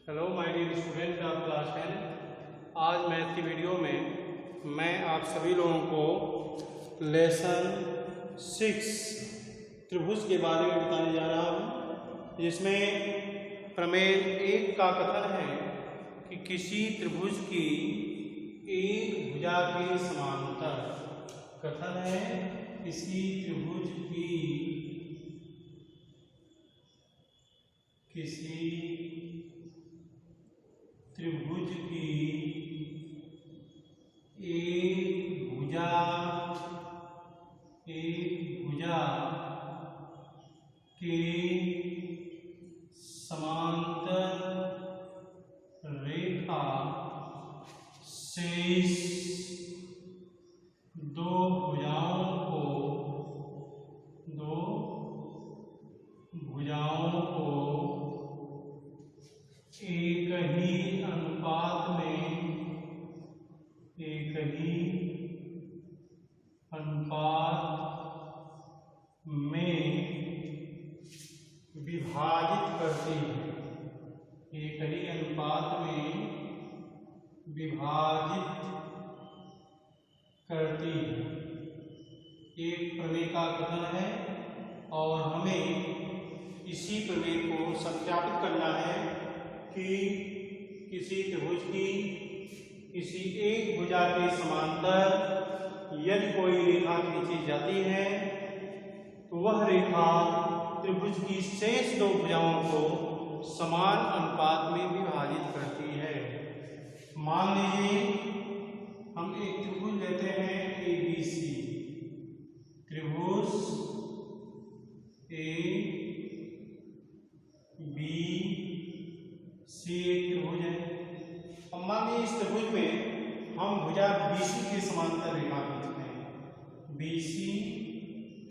Hello my dear student of class 10। आज math की video में मैं आप सभी लोगों को लेसन 6 त्रिभुज के बारे में बताने जा रहा हूँ, जिसमें प्रमेय 1 का कथन है कि किसी त्रिभुज की एक भुजा के समांतर कथन है किसी त्रिभुज की एक भुजा के समांतर रेखा शेष दो भुजाओं को एक ही अनुपात में विभाजित करती है। एक ही अनुपात में विभाजित करती है। एक प्रमेय का कथन है और हमें इसी प्रमेय को सत्यापित करना है कि किसी त्रिभुज की किसी एक भुजा के समांतर यदि कोई रेखा खींची जाती है तो वह रेखा त्रिभुज की शेष दो भुजाओं को समान अनुपात में विभाजित करती है। मान लीजिए हम एक त्रिभुज लेते हैं ABC। त्रिभुज ABC एक त्रिभुज है। अब मान लीजिए इस त्रिभुज में हम भुजा BC के समांतर रेखा खींचते हैं। BC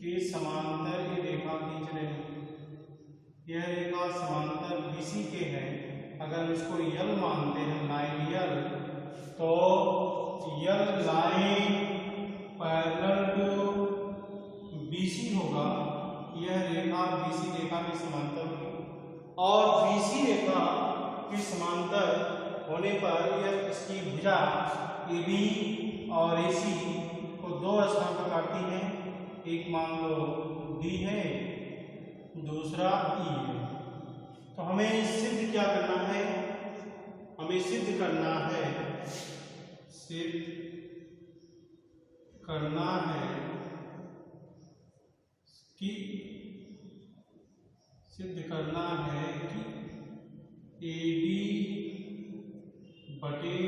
के समांतर ये रेखा खींच रहे हैं। यह रेखा समांतर BC के है। अगर इसको यल मानते हैं, लाइन यल, तो यल लाइन पैरेलल टू BC होगा। यह रेखा BC रेखा के समांतर होगी और BC रेखा के समांतर होने पर यह इसकी भुजा AB और AC को दो स्थान पर काटती है। एक मान लो D है, दूसरा E है। तो हमें सिद्ध क्या करना है? हमें सिद्ध करना है कि AD बटे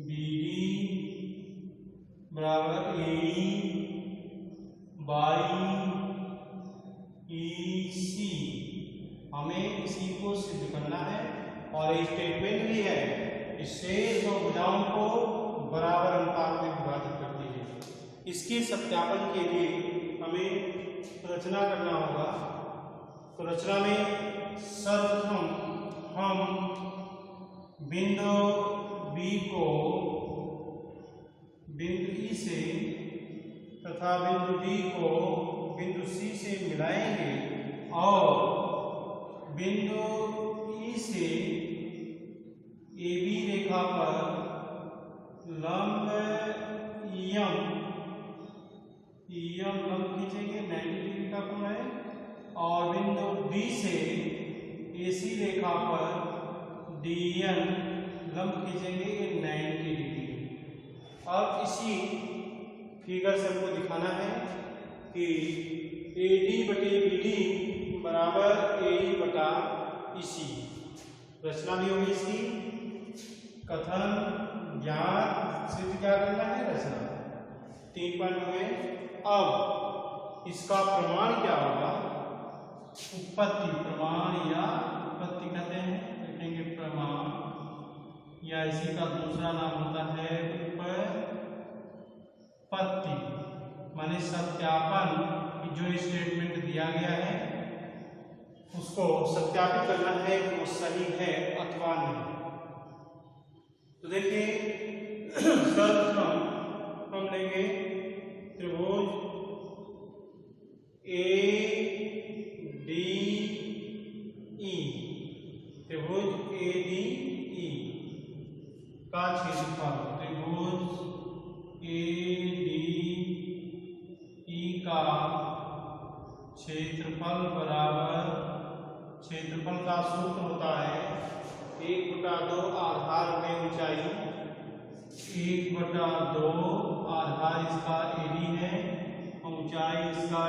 BD बराबर AE बाई EC। हमें इसी को सिद्ध करना है और ये स्टेटमेंट भी है कि शेष दो भुजाओं को बराबर अनुपात में विभाजित करती है। इसके सत्यापन के लिए हमें रचना करना होगा। तो रचना में सर्वप्रथम हम बिंदु B को बिंदु E से तथा बिंदु D को बिंदु C से मिलाएंगे और बिंदु E से AB रेखा पर लंब लंब खींचेंगे, 90 डिग्री का कोण है। और बिंदु D से AC रेखा पर DN लंब खींचेंगे, 90 डिग्री। अब इसी फिगर से हमको दिखाना है कि AD बटे BD बराबर AE बटा EC। रचना भी होगी इसकी। कथन ज्ञान सिद्ध क्या करना है? रचना। 3 पॉइंट हुए। अब इसका प्रमाण क्या होगा? उत्पत्ति। प्रमाण या उत्पत्ति कहते हैं, लिखेंगे प्रमाण, या इसी का दूसरा नाम होता है उत्पत्ति, माने सत्यापन। जो स्टेटमेंट दिया गया है उसको सत्यापित करना है कि वो सही है अथवा नहीं। तो देखिए सर्वप्रथम हम लेंगे त्रिभुज ADE। का क्षेत्रफल, त्रिभुज ADE का क्षेत्रफल बराबर, क्षेत्रफल का सूत्र होता है 1/2 आधार में ऊंचाई, 1/2 आधार इसका AD है, ऊंचाई इसका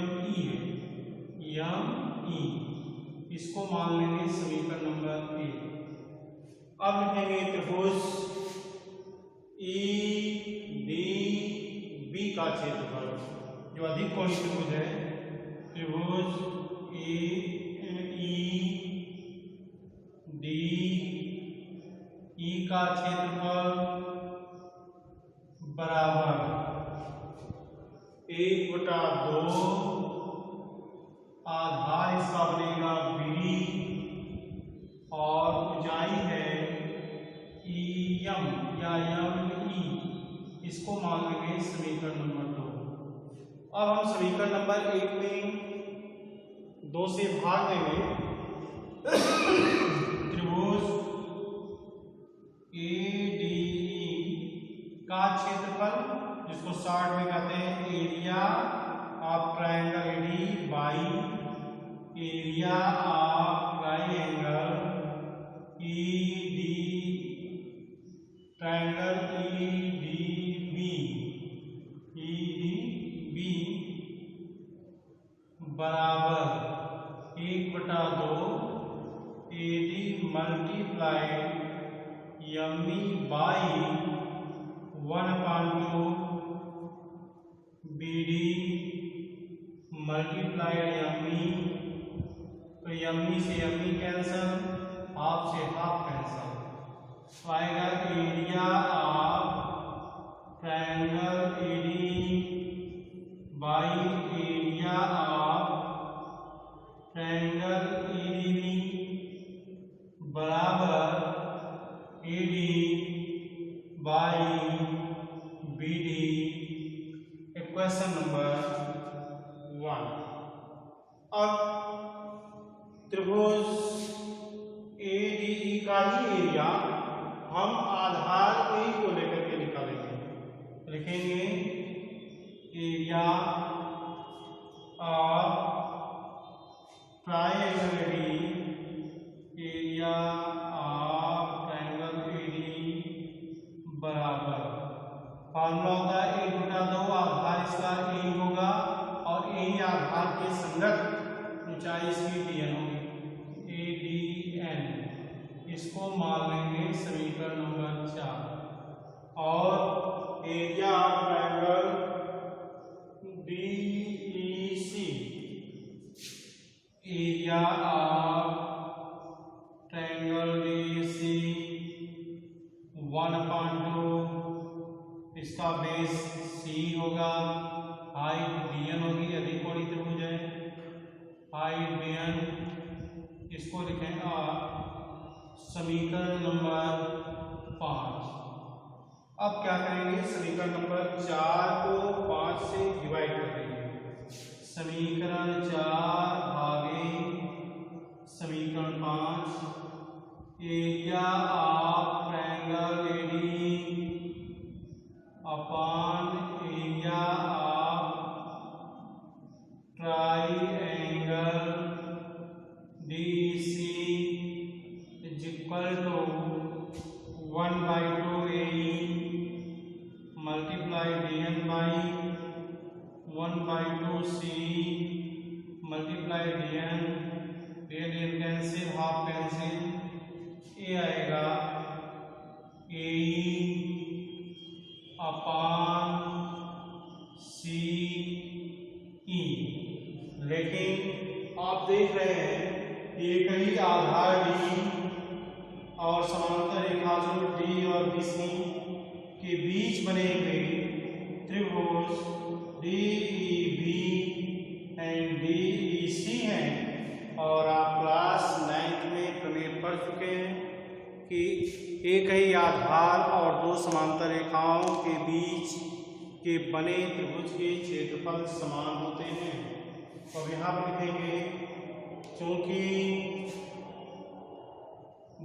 ME है, ME। इसको मान लेंगे समीकरण नंबर 1। अब लिखेंगे त्रिभुज EDB का क्षेत्रफल, जो अधिक कोणीय त्रिभुज है, त्रिभुज AEDE का क्षेत्रफल बराबर 1/2 आधार इसका बनेगा BD और ऊंचाई है EM या ME। इसको मान लेंगे समीकरण नंबर 2। अब हम समीकरण नंबर 1 में 2 से भाग देंगे। त्रिभुज ADE का क्षेत्रफल, जिसको शॉर्ट में कहते हैं area of triangle AD by area of triangle ED, triangle EDB बराबर 1/2 AD multiplied ME by 1/2 BD multiplied ME। तो ME से ME कैंसल, हाफ से हाफ कैंसल, तो आएगा area of triangle AD by area of triangle EDB बराबर AD by BD। Equation number 1। अब त्रिभुज ADE का ही एरिया हम आधार A को लेकर के निकालेंगे। लिखेंगे area of triangle AD, area of triangle AD बराबर, फॉर्मूला होता है 1/2 आधार इसका A होगा और A आधार के संगत ऊंचाई इसकी DN होगी, ADN। इसको मान लेंगे समीकरण नंबर 4। और area of triangle DEC, area of triangle DEC 1/2, इसका बेस C होगा, हाइट DN होगी, अधिक कोणीय त्रिभुज है, हाइट DN। इसको लिखें समीकरण नंबर 5। अब क्या करेंगे, समीकरण नंबर 4 को 5 से डिवाइड कर देंगे। समीकरण 4 भागे समीकरण 5, area of triangle AD upon area of triangle DEC is equal to 1/2 AE multiply DN by 1/2 CE multiply DN, DN cancel, half cancel, ये आएगा AE अपॉन CE। लेकिन आप देख रहे हैं एक ही आधार D और समांतर रेखा जो D और BC के बीच बने हुए त्रिभुज DEB एंड DEC हैं। और आप क्लास 9th में प्रमेय पढ़ चुके हैं कि एक ही आधार और दो समांतर रेखाओं के बीच के बने त्रिभुज के क्षेत्रफल समान होते हैं। और यहाँ पर लिखेंगे क्योंकि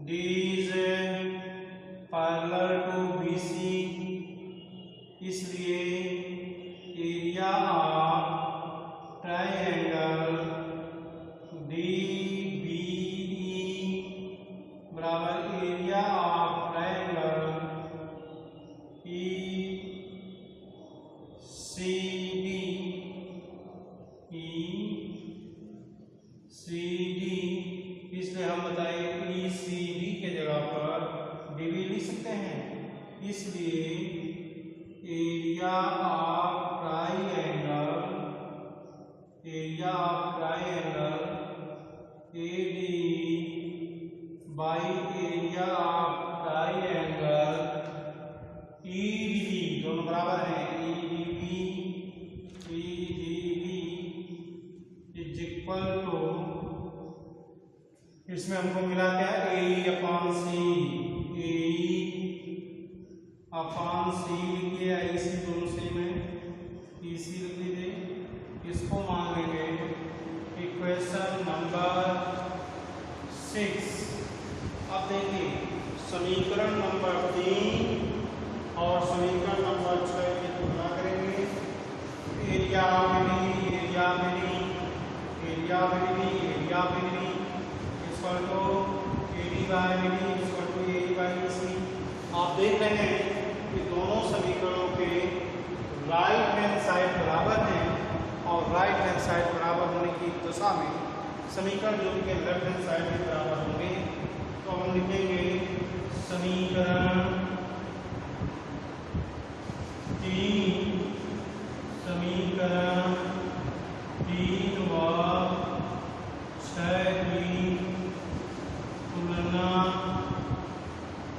these पैरेलल टू BC, इसलिए एरिया ऑफ ट्राइंगल DBE बराबर एरिया ऑफ ट्राइंगल ECD, इसलिए हम बताएं ECD के जगह पर DB लिख सकते हैं। इसलिए area of triangle AD by area of triangle EDB, दोनों बराबर हैं। EDB इज इक्वल टू, इसमें हमको मिला क्या, AE अपॉन C लिखिए, IC दोनों सेम है, EC लिख लीजिए। इसको मान लेंगे इक्वेशन नंबर 6। अब देखिए समीकरण नंबर 3 और समीकरण नंबर 6 की तुलना करेंगे। Area equal to AD by BD equal to AE by BC। आप देख रहे हैं कि दोनों समीकरणों के राइट हैंड साइड बराबर हैं और राइट हैंड साइड बराबर होने की दशा में समीकरण जो उनके लेफ्ट हैंड साइड में बराबर होंगे। तो हम लिखेंगे समीकरण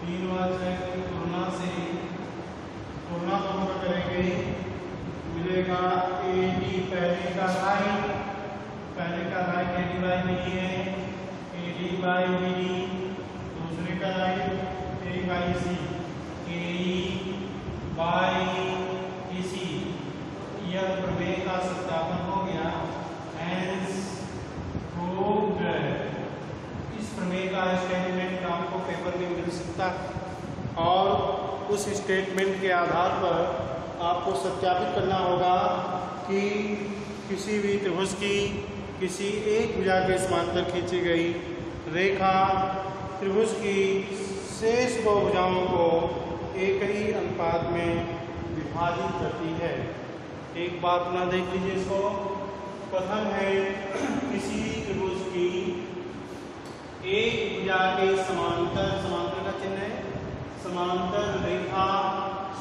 3 व 6 की तुलना से तुलना दोनों का करेंगे, मिलेगा AD पहले का राइट AD बाई BD है, AD बाई BD, दूसरे का right A by C, AE by EC। यह प्रमेय का सत्यापन हो गया। Hence proved. इस प्रमेय का स्टेटमेंट आपको पेपर में मिल सकता है और उस स्टेटमेंट के आधार पर आपको सत्यापित करना होगा कि किसी भी त्रिभुज की किसी एक भुजा के समांतर खींची गई रेखा त्रिभुज की शेष दो भुजाओं को एक ही अनुपात में विभाजित करती है। एक बात ना देख लीजिए इसको। प्रथम है किसी त्रिभुज की एक भुजा के समांतर का चिन्ह है, समांतर रेखा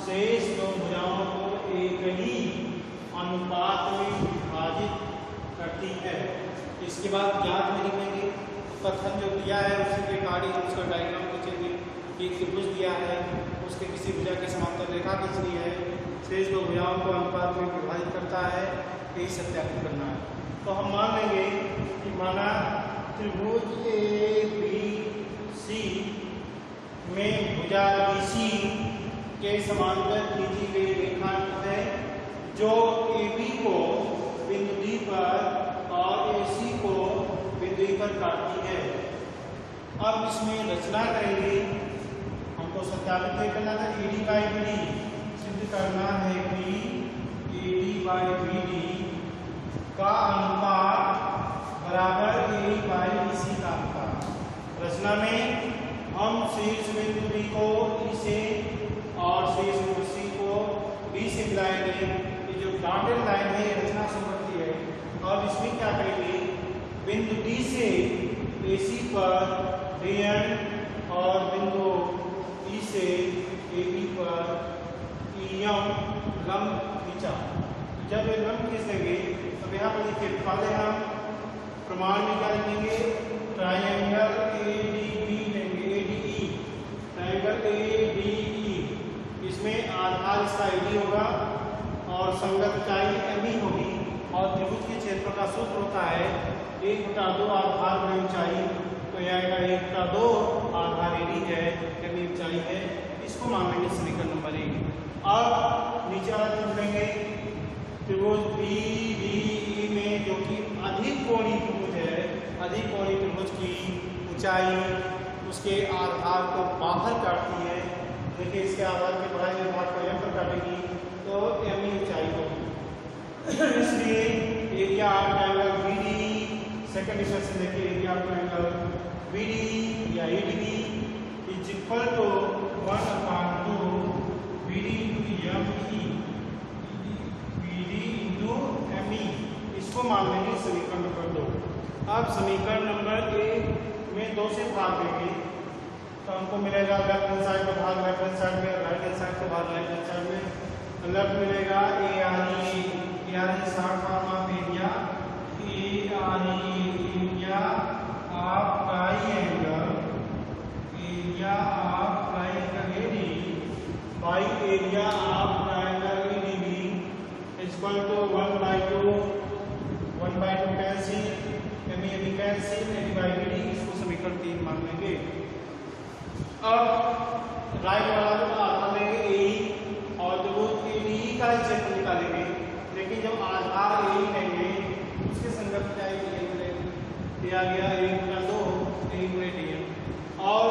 शेष दो भुजाओं को एक ही अनुपात में विभाजित करती है। इसके बाद ज्ञात में लिखेंगे। कथन जो दिया है उसी के अकॉर्डिंग उसका डायग्राम खींचेंगे। एक त्रिभुज दिया है, उसके किसी भुजा के समांतर रेखा खींचनी है, शेष दो भुजाओं को अनुपात में विभाजित करता है, यही सत्यापित करना है। तो हम मान लेंगे कि माना त्रिभुज ABC में भुजा BC के समांतर खींची गई रेखा है जो AB को बिंदु D पर और AC को बिंदु E पर काटती है। अब इसमें रचना करेंगे, हमको सत्यापित करना था। AD बाई BD सिद्ध करना है कि AD बाई BD का अनुपात बराबर AE बाई BC का अनुपात। रचना में हम शीर्ष बिंदु B को E से और शीर्ष बिंदु C को B से मिलाएंगे। ये जो डॉटेड लाइन है ये रचना से बनती है। अब इसमें क्या करेंगे, बिंदु D से AC पर DN और बिंदु E से AB पर EM लंब खींचा। जब ये लंब खींच देंगे तो यहाँ पर देखिए पहले हम प्रमाण में क्या लिखेंगे, ट्राइंगल ADB लेंगे, ADE, ट्राइंगल ADE। इसमें आधार इसका AD होगा और संगत ऊंचाई ME होगी और त्रिभुज के क्षेत्र का सूत्र होता है 1/2 आधार गुणा ऊंचाई। तो यह आएगा 1/2 आधार AD है, ME ऊंचाई है। इसको मान लेंगे समीकरण नंबर 1। अब नीचे वाला त्रिभुज लेंगे, त्रिभुज BDE में जो कि अधिक कोणीय त्रिभुज है, अधिक कोणीय त्रिभुज की ऊंचाई उसके आधार को बाहर काटती है, देखिए इसके आधार पे पढ़ाई हुए भाग को m पर काटेगी तो m ही ऊंचाई होगी। इसलिए area of triangle BD, second equation देखिए एरिया ऑफ ट्रायंगल BD या ADB is equal to 1/2 BD into ME, BD into ME। इसको मान लेंगे समीकरण नंबर 2। अब समीकरण नंबर 1 में 2 से भाग देंगे तो हमको मिलेगा लेफ्ट हैंड साइड का भाग लेफ्ट हैंड साइड में, राइट हैंड साइड का भाग राइट हैंड साइड में। लेफ्ट मिलेगा ARE 60 form of area, area of triangle, area of triangle AD by area of triangle ADB is equal to 1/2 cancel, ME cancel, AD by BD। इसको समीकरण 3 मान लेंगे। अब right वाला जो आधार लेंगे AE और जो ADE का क्षेत्र निकालेंगे, लेकिन जब आधार AE लेंगे उसके संगत क्या दिया गया 1/2 AD और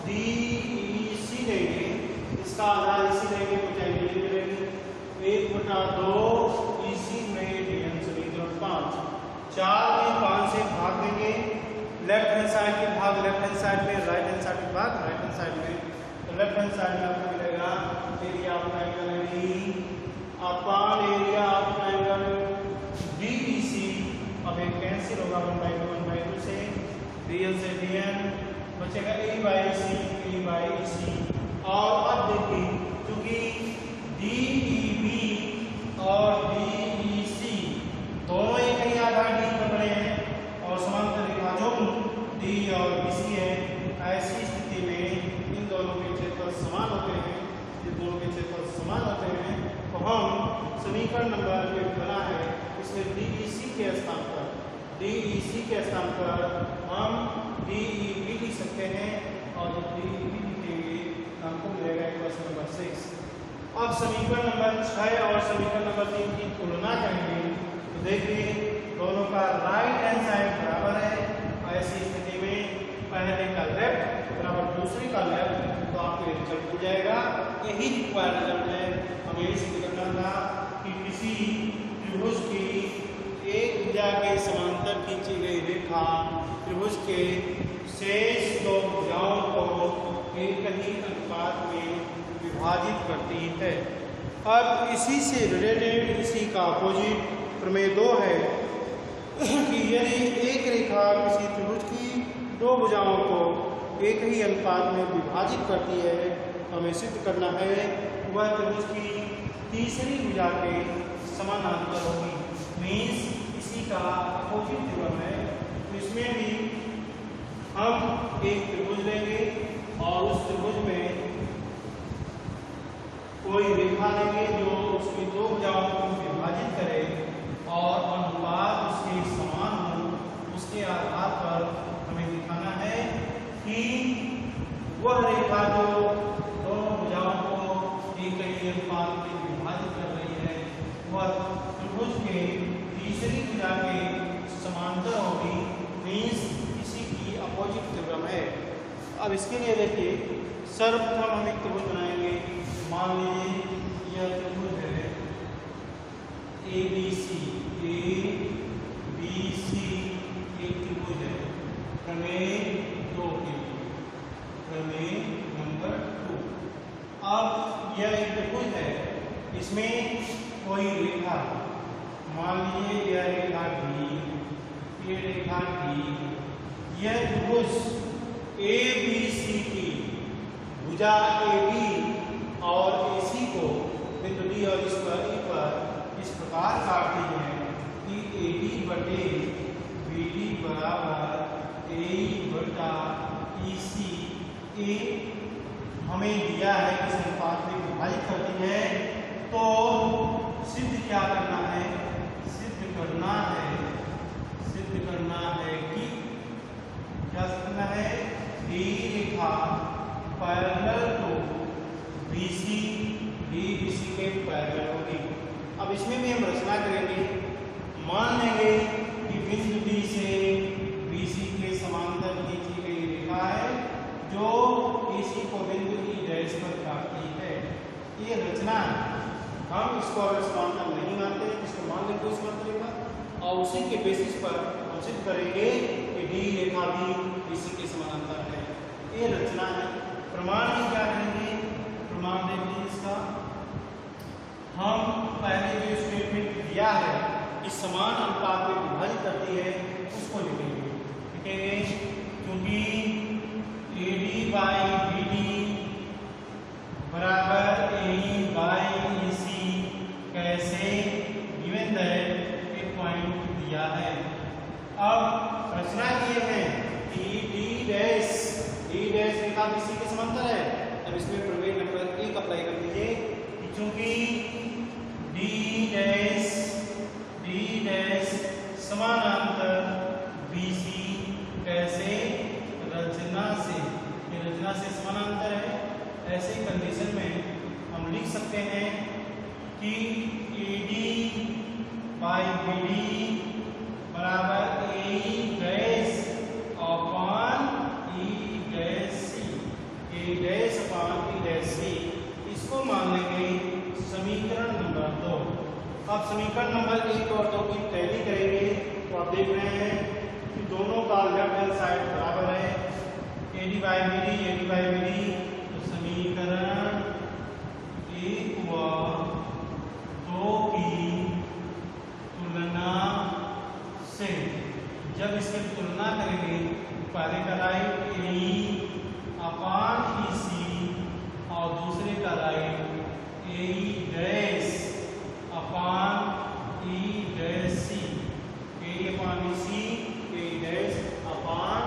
DEC लेंगे, इसका आधार इसी लेंगे ऊंचाई D मिलेगी 1/2 EC में ADN समीकरण 5। 4 में 5 से भाग देंगे, लेफ्ट हैंड साइड के भाग लेफ्ट हैंड साइड में, राइट हैंड साइड के भाग राइट हैंड साइड में। तो लेफ्ट हैंड साइड में आपको मिलेगा area of triangle AD upon area of triangle DEC। अब एक कैंसिल होगा 1/2 से, DL से DN बचेगा A बाई EC। और अब देखिए क्योंकि DEB और DEC दोनों एक ही आधार D पर बने हैं और समांतर रेखा जो D और BC है, ऐसी स्थिति में इन दोनों के क्षेत्रफल समान होते हैं। ये दोनों के क्षेत्रफल समान होते हैं तो हम समीकरण नंबर जो बना है इसमें DEC के स्थान पर हम DEB लिख सकते हैं और जब DEB लिखेंगे हमको मिलेगा इक्वेशन नंबर 6। अब समीकरण नंबर 6 और समीकरण नंबर 3 की तुलना करेंगे तो देखिए दोनों का राइट हैंड साइड बराबर है। ऐसी स्थिति में पहले का लेफ्ट बराबर दूसरे का लेफ्ट तो आपको रिजल्ट मिल जाएगा। यही रिक्वायर्ड रिजल्ट है। हमें यही सिद्ध करना था कि किसी त्रिभुज की एक भुजा के समांतर खींची गई रेखा त्रिभुज के शेष 2 भुजाओं को एक ही अनुपात में विभाजित करती है। अब इसी से रिलेटेड इसी का अपोजिट प्रमेय 2 है कि यदि एक रेखा किसी त्रिभुज की 2 भुजाओं को एक ही अनुपात में विभाजित करती है तो हमें सिद्ध करना है वह त्रिभुज की तीसरी भुजा के समानांतर होगी। मीन्स इसी का अपोजिट थ्योरम है। तो इसमें भी हम एक त्रिभुज लेंगे और उस त्रिभुज में कोई रेखा लेंगे जो उसकी 2 भुजाओं को विभाजित करे और अनुपात उसके समान हो। उसके आधार पर हमें दिखाना है कि वह रेखा जो दोनों भुजाओं को एक ही अनुपात में विभाजित कर रही है वह त्रिभुज के तीसरी भुजा के समांतर होगी। मीन्स इसी की अपोजिट थ्योरम है। अब इसके लिए देखिए सर्वप्रथम हम एक त्रिभुज बनाएंगे। मान लीजिए यह त्रिभुज है ABC एक त्रिभुज है प्रमेय 2 के लिए, प्रमेय नंबर 2। अब यह एक त्रिभुज है, इसमें कोई रेखा मान लीजिए यह रेखा D, ये रेखा D, यह त्रिभुज ABC की भुजा AB और AC को बिंदु D और इस पर E पर इस प्रकार काटती है कि AD बटे BD बराबर AE बटा EC ए हमें दिया है किस अनुपात में विभाजित करती है। तो सिद्ध क्या करना है? सिद्ध करना है कि क्या करना है? D रेखा पैरेलल टू BC, DBC के पैरेलल होगी। अब इसमें भी हम रचना करेंगे। मान लेंगे कि बिंदु D से BC के समांतर खींची गई रेखा है जो BC को बिंदु E डैश पर ये रचना है। हम इसको अगर समांतर नहीं मानते इसको मान लेंगे समांतर रेखा और उसी के बेसिस पर हम सिद्ध करेंगे कि डी रेखा भी बीसी के समानांतर है। ये रचना है। प्रमाण में क्या रहेंगे? प्रमाण देखिए इसका, हम पहले जो स्टेटमेंट दिया है कि समान अनुपात में विभाजित करती है उसको लिखेंगे। क्योंकि AD बाई BD बराबर AE बाई EC कैसे गिवन दैट एक पॉइंट दिया है। अब रचना किए हैं कि D डैश रेखा BC के समांतर है। अब इसमें प्रमेय नंबर 1 अप्लाई कर दीजिए। क्योंकि D डैश समानांतर BC कैसे रचना से समानांतर है। ऐसे कंडीशन में हम लिख सकते हैं कि AD बाई BD बराबर AE dash upon E dash C। इसको मान लेंगे समीकरण नंबर 2। अब समीकरण नंबर 1 और 2 की टैली करेंगे तो आप देख रहे हैं कि दोनों का लेफ्ट हैंड साइड बराबर है। AD बाई BD तो समीकरण 1 व 2 की तुलना से जब इसकी तुलना करेंगे पहले का राइट AE अपॉन EC और दूसरे का right AE dash upon E dash C। AE upon EC AE dash upon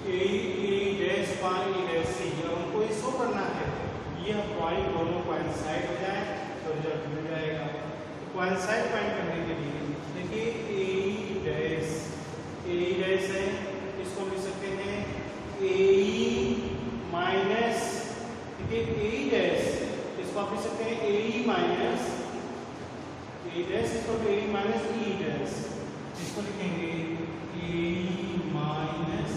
AE dash upon E dash C। जब हमको ये शो करना है ये पॉइंट दोनों कोइंसाइड हो जाए तो रिजल्ट मिल जाएगा। कोइंसाइड पॉइंट करने के लिए देखिए AE डैश है, इसको लिख सकते हैं AE माइनस, देखिए AE डैश इसको आप लिख सकते हैं AE माइनस E डैश इसको लिखेंगे AE minus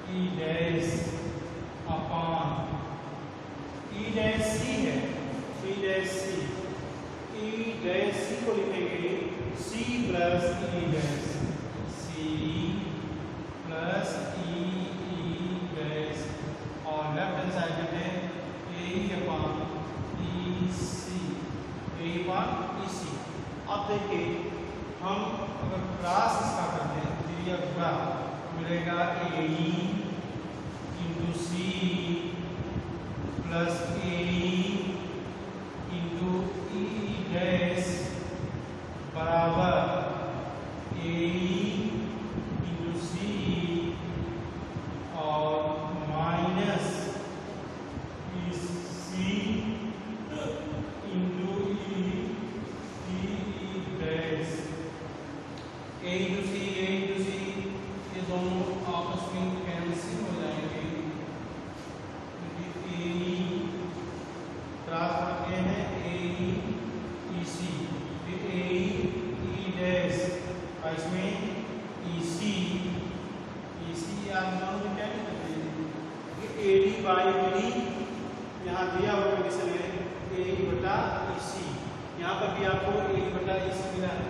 E dash upon E dash C है, E डैश C को लिखेंगे C plus E dash dash और लेफ्ट हैंड साइड में AE अपॉन EC। अब देखिए हम अगर क्रॉस इसका करते हैं तो यह पूरा मिलेगा AE into C plus AE into E dash बराबर AE इंटू C और minus EC into E dash A into C ये दोनों आपस में कैंसिल हो जाएंगे क्योंकि AE क्रॉस करते हैं AE EC AE E dash और इसमें EC आप दोनों क्या करते हैं AD बाई BD यहाँ दिया हुआ कंडीशन है AE बटा EC, यहाँ पर भी आपको AE बटा EC मिला है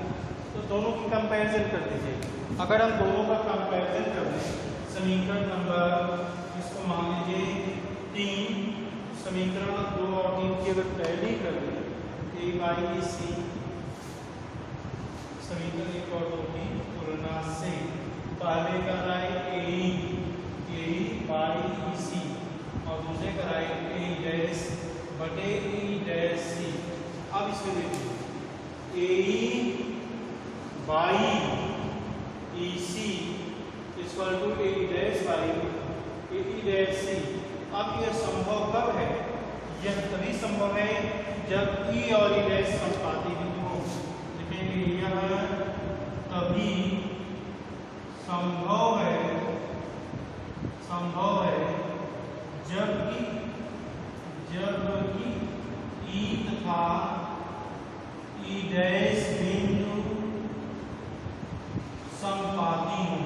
तो दोनों की कंपैरिजन कर दीजिए। अगर हम दोनों का कंपैरिजन कर दें समीकरण नंबर इसको मान लीजिए 3, समीकरण 2 और 3 की अगर टैली कर दें A बाई EC समीकरण 1 और 2 की तुलना से पहले का राइट AE बाई EC और दूसरे का राइट AE डैश बटे E डैश C। अब इसमें देखिए AE by EC equal to AE dash by AE dash C। अब यह संभव कब है? यह तभी संभव है जब E और E डैश समानुपाती हो। देखेंगे यह तभी संभव है जबकि E तथा E डैश बिंदु समपाती हो।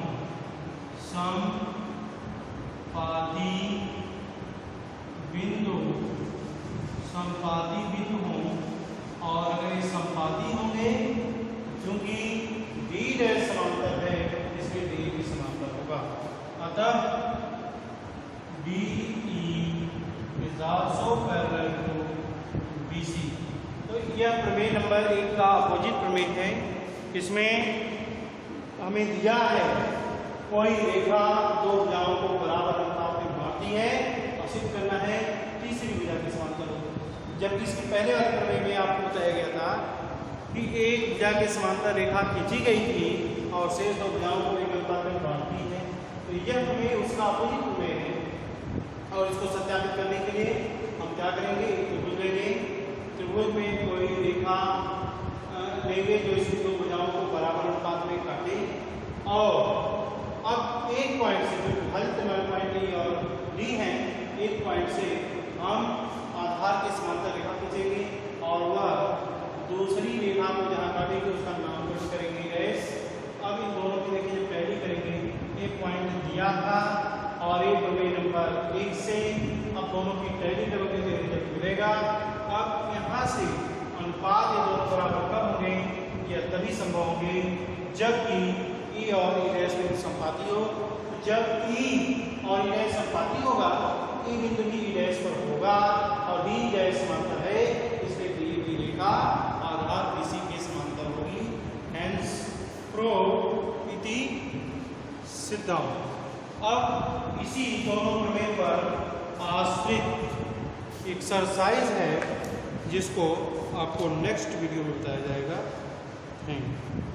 नंबर 1 का अपोजिट प्रमेय है। इसमें हमें दिया है कोई रेखा दो भुजाओं को बराबर अनुपात में बांटती है और सिद्ध करना है तीसरी भुजा के समांतर हो। जबकि इसके पहले वाले प्रमेय में आपको बताया गया था कि एक भुजा के समांतर रेखा खींची गई थी और शेष दो भुजाओं को एक अनुपात में बांटती है। तो यह हमें उसका अपोजिट प्रमेय है और इसको सत्यापित करने के लिए हम क्या करेंगे, एक त्रिभुज लेंगे, त्रिभुज में कोई रेखा लेंगे जो इसकी दो भुजाओं को बराबर अनुपात में काटे और अब एक पॉइंट से जो हल पॉइंट डी और डी है, एक पॉइंट से हम आधार के समांतर रेखा खींचेंगे और वह दूसरी रेखा को जहाँ काटेंगे उसका नामकरण करेंगे डैश। अब इन दोनों की देखिए जब पहली करेंगे, एक पॉइंट दिया था और एक प्रमेय नंबर 1 से अब दोनों की पहली करोगे तो रिजल्ट मिलेगा। अब यहाँ से अनुपात ये दोनों बराबर कब होंगे, यह तभी संभव होंगे जबकि ई और ई डैश में संपाती हो। जब ई और ई डैश संपाती होगा, ई बिंदु भी ई डैश पर होगा और डी डैश समांतर है, इसलिए डी की रेखा आधार BC के समांतर होगी। हेंस प्रूव इति सिद्धम। अब इसी दोनों प्रमेय पर आश्रित एक्सरसाइज है जिसको आपको नेक्स्ट वीडियो में बताया जाएगा। Thank you.